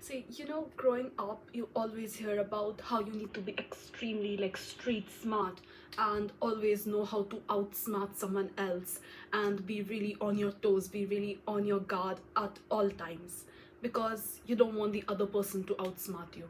See, growing up, you always hear about how you need to be extremely street smart and always know how to outsmart someone else and be really on your toes, be really on your guard at all times because you don't want the other person to outsmart you.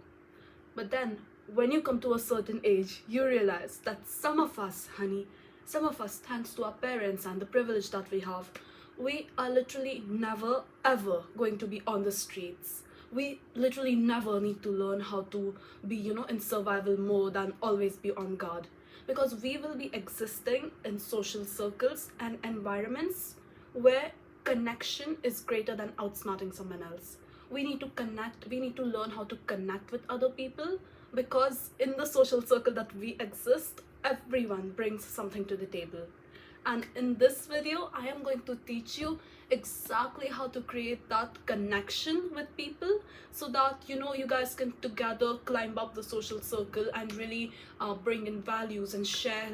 But then, when you come to a certain age, you realize that some of us, honey, some of us, thanks to our parents and the privilege that we have, we are literally never ever going to be on the streets. We literally never need to learn how to be, in survival mode and always be on guard. Because we will be existing in social circles and environments where connection is greater than outsmarting someone else. We need to connect, we need to learn how to connect with other people because in the social circle that we exist, everyone brings something to the table. And in this video, I am going to teach you exactly how to create that connection with people so that you guys can together climb up the social circle and really bring in values and share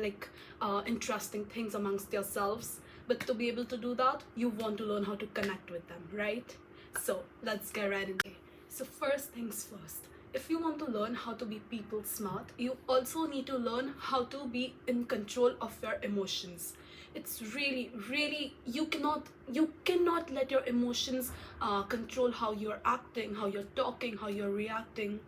interesting things amongst yourselves. But to be able to do that, you want to learn how to connect with them, right? So let's get right into it. So first things first, if you want to learn how to be people smart, you also need to learn how to be in control of your emotions. It's really you cannot let your emotions control how you're acting, how you're talking, how you're reacting.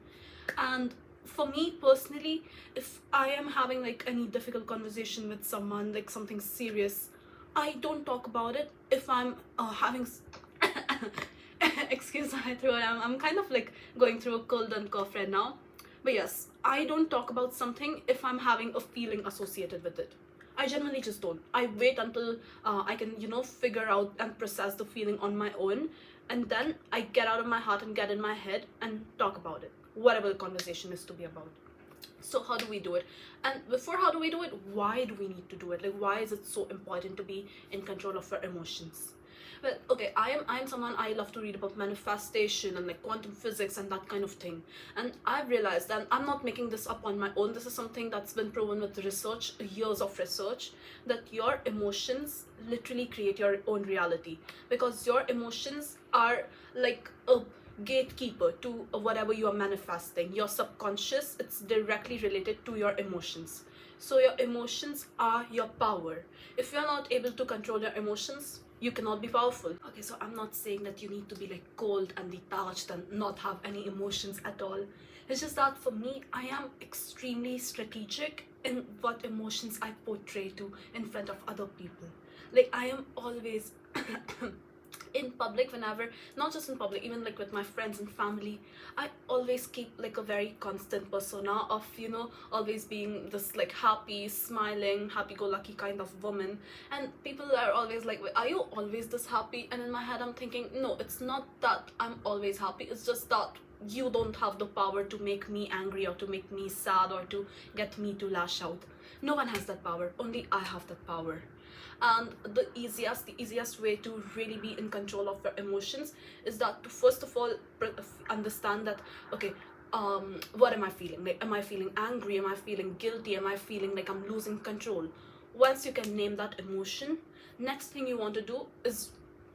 And for me personally, if I am having any difficult conversation with someone, like something serious, I don't talk about it. If I'm having excuse my throat, I'm kind of going through a cold and cough right now. But yes, I don't talk about something if I'm having a feeling associated with it. I generally just don't. I wait until I can figure out and process the feeling on my own, and then I get out of my heart and get in my head and talk about it, whatever the conversation is to be about. So how do we do it? And before how do we do it, why do we need to do it? Why is it so important to be in control of our emotions? Well, okay, I am someone, I love to read about manifestation and quantum physics and that kind of thing. And I've realized that I'm not making this up on my own. This is something that's been proven with research, years of research, that your emotions literally create your own reality. Because your emotions are like a gatekeeper to whatever you are manifesting. Your subconscious, it's directly related to your emotions. So your emotions are your power. If you're not able to control your emotions, you cannot be powerful. Okay, so I'm not saying that you need to be cold and detached and not have any emotions at all. It's just that for me, I am extremely strategic in what emotions I portray to in front of other people. I am always in public, whenever, not just in public, even with my friends and family, I always keep a very constant persona of always being this happy, smiling, happy-go-lucky kind of woman. And people are always like, are you always this happy? And in my head I'm thinking, no, it's not that I'm always happy, it's just that you don't have the power to make me angry or to make me sad or to get me to lash out. No one has that power, only I have that power. And the easiest way to really be in control of your emotions is that to first of all understand that, okay, what am I feeling? Am I feeling angry? Am I feeling guilty? Am I feeling like I'm losing control? Once you can name that emotion, next thing you want to do is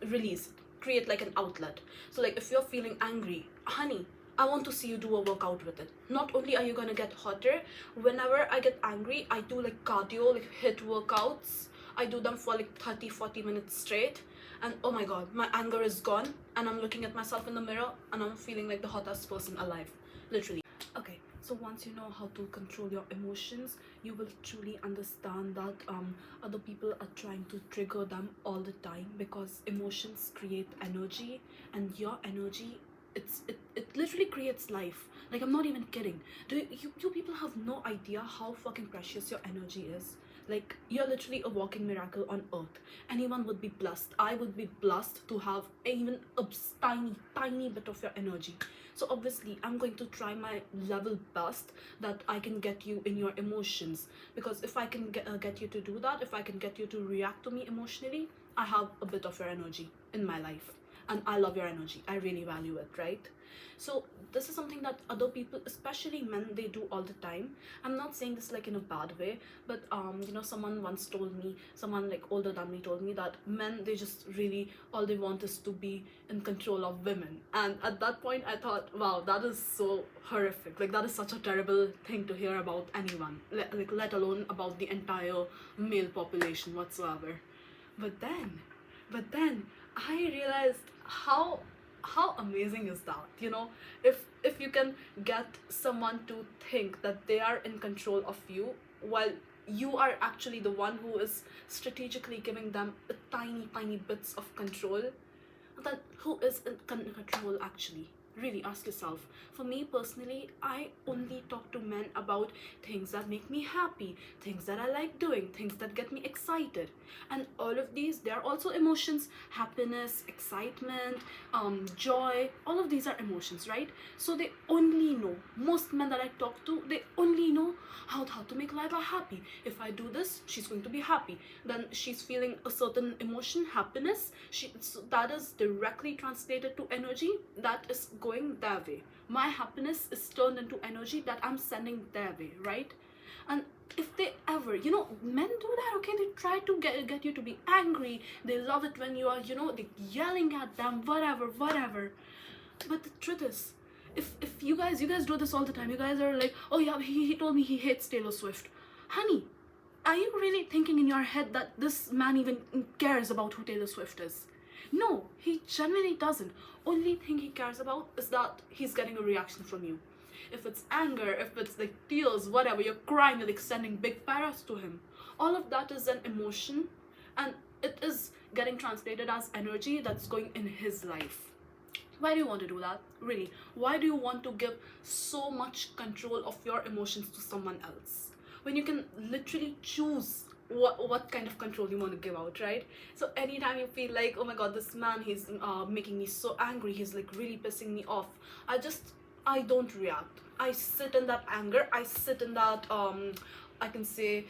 release it. Create an outlet. So if you're feeling angry, honey, I want to see you do a workout with it. Not only are you gonna get hotter, whenever I get angry, I do cardio, HIIT workouts. I do them for 30-40 minutes straight, and oh my god, my anger is gone, and I'm looking at myself in the mirror and I'm feeling like the hottest person alive, literally. Okay, so once you know how to control your emotions, you will truly understand that other people are trying to trigger them all the time, because emotions create energy, and your energy, it literally creates life. I'm not even kidding. You people have no idea how fucking precious your energy is. You're literally a walking miracle on earth. Anyone would be blessed. I would be blessed to have even a tiny bit of your energy. So obviously I'm going to try my level best that I can get you in your emotions, because if I can get you to do that, if I can get you to react to me emotionally, I have a bit of your energy in my life. and I love your energy, I really value it, right? So this is something that other people, especially men, they do all the time. I'm not saying this like in a bad way, but someone once told me, someone like older than me told me that men, they just really, all they want is to be in control of women. And at that point I thought, wow, that is so horrific. Like, that is such a terrible thing to hear about anyone, let alone about the entire male population whatsoever. But then but then I realized how amazing is that, if you can get someone to think that they are in control of you, while you are actually the one who is strategically giving them a tiny tiny bits of control. That who is in control actually? Really ask yourself. For me personally, I only talk to men about things that make me happy, things that I like doing, things that get me excited. And all of these, they are also emotions: happiness, excitement, joy. All of these are emotions, right? So they only know, most men that I talk to, they only know how to make Lila happy. If I do this, she's going to be happy. Then she's feeling a certain emotion, happiness. So that is directly translated to energy that is going their way. My happiness is turned into energy that I'm sending their way, right? And if they ever, men do that, okay? They try to get you to be angry. They love it when you are, like yelling at them, whatever. But the truth is, if you guys do this all the time. You guys are like, oh yeah, he told me he hates Taylor Swift. Honey, are you really thinking in your head that this man even cares about who Taylor Swift is? No, he genuinely doesn't. Only thing he cares about is that he's getting a reaction from you. If it's anger, if it's like tears, whatever, you're crying, you're like sending big paras to him. All of that is an emotion, and it is getting translated as energy that's going in his life. Why do you want to do that? Really, why do you want to give so much control of your emotions to someone else when you can literally choose what kind of control you want to give out, right? So anytime you feel like, oh my god, this man, he's making me so angry, he's like really pissing me off, I don't react. I sit in that anger, I sit in that I can say,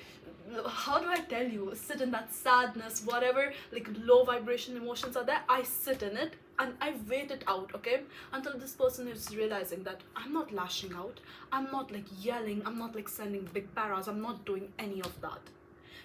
how do I tell you, sit in that sadness, whatever like low vibration emotions are there, I sit in it and I wait it out, okay, until this person is realizing that I'm not lashing out, I'm not like yelling, I'm not like sending big paras, I'm not doing any of that.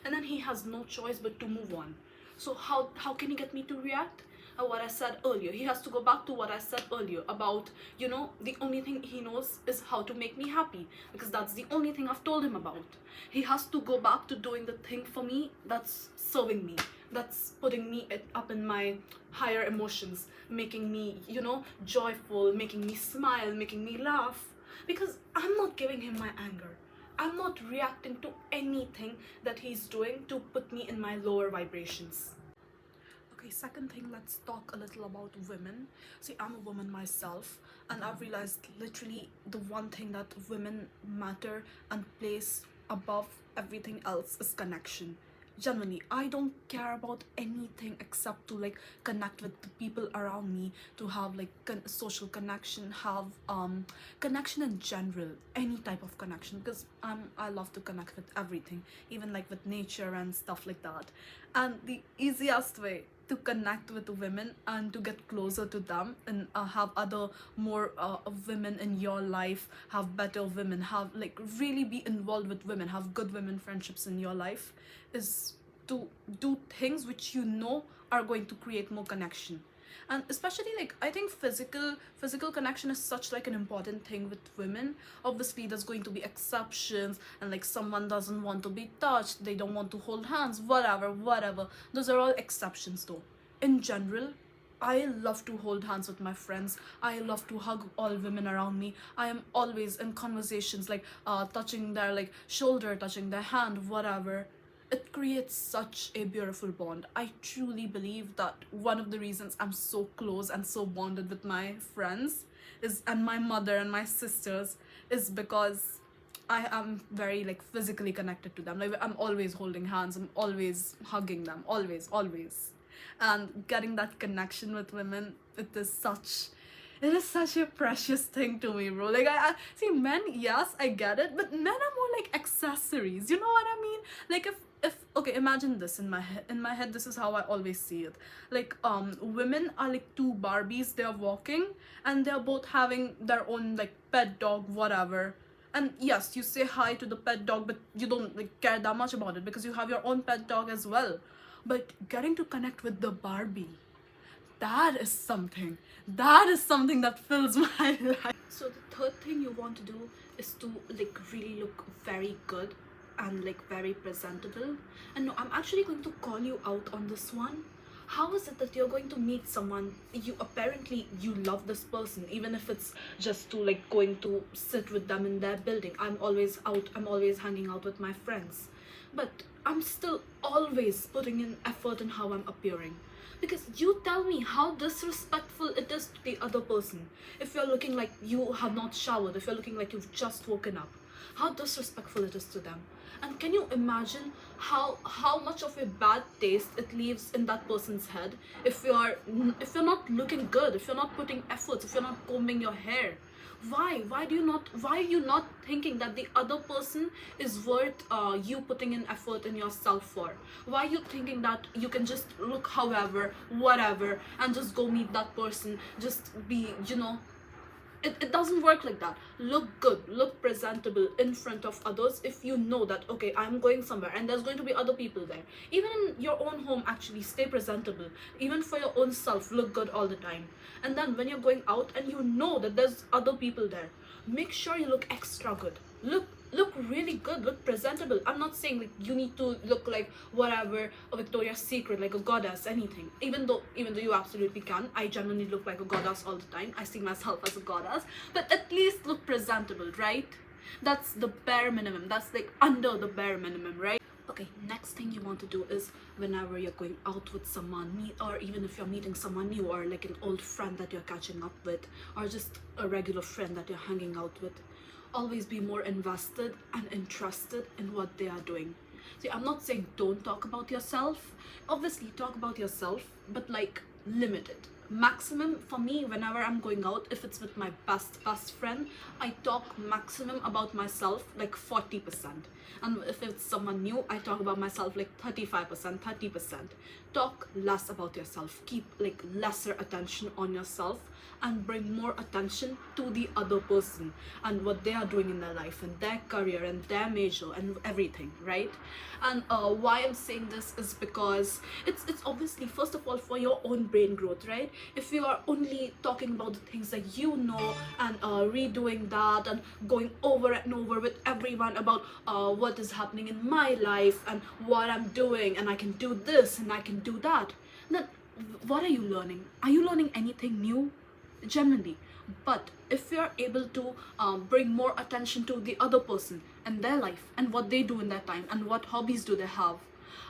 And then he has no choice but to move on. So how can he get me to react? What I said earlier, he has to go back to what I said earlier about, the only thing he knows is how to make me happy, because that's the only thing I've told him about. He has to go back to doing the thing for me that's serving me, that's putting me up in my higher emotions, making me, joyful, making me smile, making me laugh, because I'm not giving him my anger. I'm not reacting to anything that he's doing to put me in my lower vibrations. Okay, second thing, let's talk a little about women. See, I'm a woman myself, and I've realized literally the one thing that women matter and place above everything else is connection. Genuinely, I don't care about anything except to like connect with the people around me, to have like social connection, have connection in general, any type of connection, because I love to connect with everything, even like with nature and stuff like that. And the easiest way to connect with women and to get closer to them and have other more women in your life, have better women, have like really be involved with women, have good women friendships in your life, is to do things which are going to create more connection. And especially like I think physical connection is such like an important thing with women. Obviously there's going to be exceptions, and like someone doesn't want to be touched, they don't want to hold hands, whatever, those are all exceptions though. In general, I love to hold hands with my friends. I love to hug all women around me. I am always in conversations like touching their like shoulder, touching their hand, whatever. It creates such a beautiful bond. I truly believe that one of the reasons I'm so close and so bonded with my friends is, and my mother and my sisters, is because I am very like physically connected to them. Like I'm always holding hands, I'm always hugging them, always. And getting that connection with women, it is such a precious thing to me, bro. Like I see men, yes, I get it, but men are more like accessories. You know what I mean? Like if if okay, imagine this in my head, this is how I always see it. Like women are like two Barbies, they're walking and they're both having their own like pet dog, whatever. And yes, you say hi to the pet dog, but you don't like care that much about it because you have your own pet dog as well. But getting to connect with the Barbie, that is something that fills my life. So the third thing you want to do is to like really look very good and like very presentable. And no, I'm actually going to call you out on this one. How is it that you're going to meet someone, you apparently you love this person, even if it's just to like going to sit with them in their building? I'm always hanging out with my friends, but I'm still always putting in effort in how I'm appearing. Because you tell me how disrespectful it is to the other person if you're looking like you have not showered, if you're looking like you've just woken up. How disrespectful it is to them. And can you imagine how much of a bad taste it leaves in that person's head if you're not looking good, if you're not putting efforts, if you're not combing your hair? Why are you not thinking that the other person is worth you putting in effort in yourself for? Why are you thinking that you can just look however, whatever, and just go meet that person, just be, it doesn't work like that. Look good, look presentable in front of others. If you know that, okay, I'm going somewhere and there's going to be other people there, even in your own home, actually stay presentable. Even for your own self, look good all the time. And then when you're going out and you know that there's other people there, make sure you look extra good. Look really good, look presentable. I'm not saying like you need to look like whatever, a Victoria's Secret, like a goddess, anything. Even though you absolutely can. I genuinely look like a goddess all the time. I see myself as a goddess, but at least look presentable, right? That's the bare minimum. That's like under the bare minimum, right? Okay, next thing you want to do is whenever you're going out with someone, or even if you're meeting someone new, or like an old friend that you're catching up with, or just a regular friend that you're hanging out with, always be more invested and interested in what they are doing. See, I'm not saying don't talk about yourself. Obviously, talk about yourself, but like limit it. Maximum for me, whenever I'm going out, if it's with my best friend, I talk maximum about myself like 40%. And if it's someone new, I talk about myself like 35%, 30%. Talk less about yourself. Keep like lesser attention on yourself and bring more attention to the other person and what they are doing in their life and their career and their major and everything, right? And why I'm saying this is because it's obviously, first of all, for your own brain growth, right? If you are only talking about the things that you know and redoing that and going over and over with everyone about what is happening in my life and what I'm doing, and I can do this and I can do that, then what are you learning? Are you learning anything new? Genuinely. But if you're able to bring more attention to the other person and their life and what they do in their time and what hobbies do they have,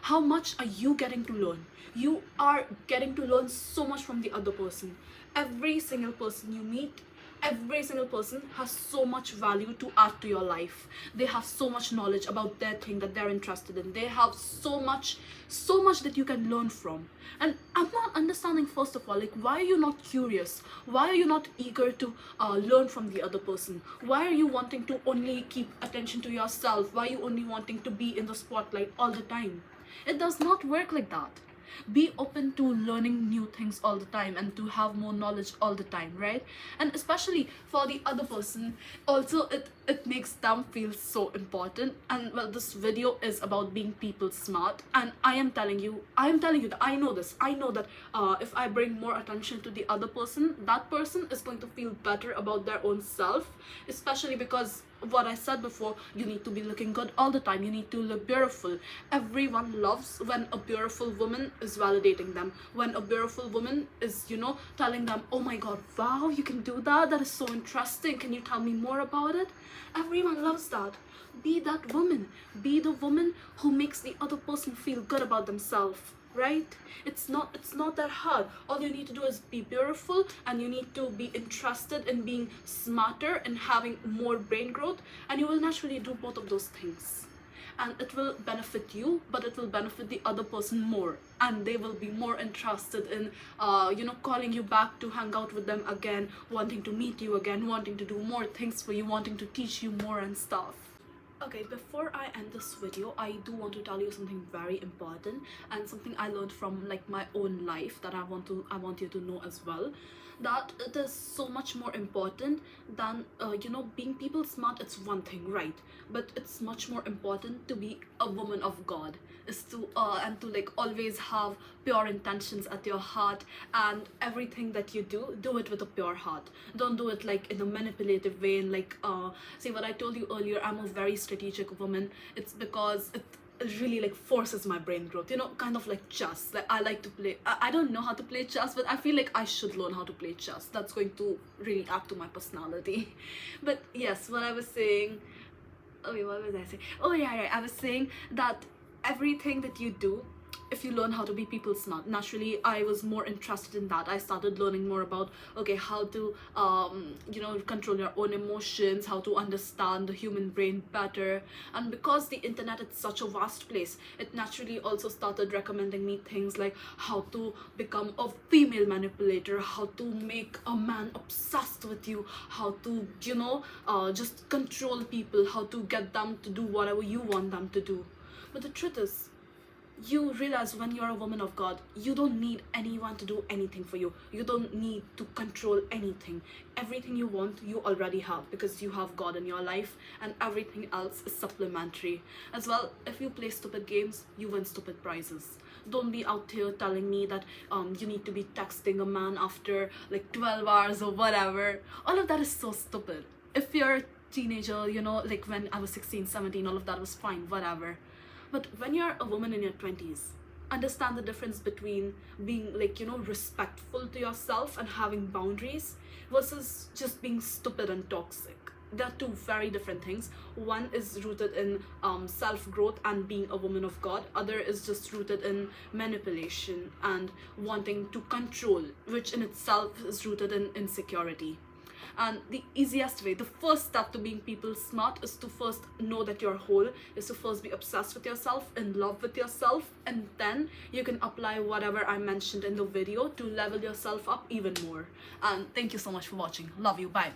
how much are you getting to learn? You are getting to learn so much from the other person. Every single person you meet, every single person has so much value to add to your life. They have so much knowledge about their thing that they're interested in. They have so much that you can learn from. And I'm not understanding, first of all, like, why are you not curious? Why are you not eager to learn from the other person? Why are you wanting to only keep attention to yourself? Why are you only wanting to be in the spotlight all the time? It does not work like that. Be open to learning new things all the time and to have more knowledge all the time, right? And especially for the other person, also it makes them feel so important. And well, this video is about being people smart, and I am telling you that I know that if I bring more attention to the other person, that person is going to feel better about their own self, especially because what I said before, you need to be looking good all the time. You need to look beautiful. Everyone loves when a beautiful woman is validating them, when a beautiful woman is, telling them, oh my god, wow, you can do that, that is so interesting, can you tell me more about it? Everyone loves that. Be that woman. Be the woman who makes the other person feel good about themselves, right? It's not that hard. All you need to do is be beautiful, and you need to be interested in being smarter and having more brain growth, and you will naturally do both of those things. And it will benefit you, but it will benefit the other person more, and they will be more interested in calling you back to hang out with them again, wanting to meet you again, wanting to do more things for you, wanting to teach you more and stuff. Okay, before I end this video, I do want to tell you something very important and something I learned from like my own life that I want you to know as well. That it is so much more important than being people smart. It's one thing, right? But it's much more important to be a woman of God, is to and to like always have pure intentions at your heart, and everything that you do it with a pure heart. Don't do it like in a manipulative way, and like see what I told you earlier, I'm a very strategic woman. It's because it really like forces my brain growth, kind of like chess. Like I like to play, I don't know how to play chess, but I feel like I should learn how to play chess. That's going to really add to my personality. But yes, what I was saying, oh wait, what was I saying? Oh yeah, right. I was saying that everything that you do, if you learn how to be people smart, naturally I was more interested in that. I started learning more about, okay, how to control your own emotions, how to understand the human brain better. And because the internet is such a vast place, it naturally also started recommending me things like how to become a female manipulator, how to make a man obsessed with you, how to just control people, how to get them to do whatever you want them to do. But the truth is, you realize when you're a woman of God, you don't need anyone to do anything for you. You don't need to control anything. Everything you want, you already have, because you have God in your life, and everything else is supplementary. As well, if you play stupid games, you win stupid prizes. Don't be out here telling me that you need to be texting a man after like 12 hours or whatever. All of that is so stupid. If you're a teenager, like when I was 16, 17, all of that was fine, whatever. But when you're a woman in your 20s, understand the difference between being like, respectful to yourself and having boundaries versus just being stupid and toxic. They're two very different things. One is rooted in self-growth and being a woman of God. Other is just rooted in manipulation and wanting to control, which in itself is rooted in insecurity. And the easiest way, the first step to being people smart, is to first know that you're whole, is to first be obsessed with yourself, in love with yourself, and then you can apply whatever I mentioned in the video to level yourself up even more. And thank you so much for watching. Love you. Bye.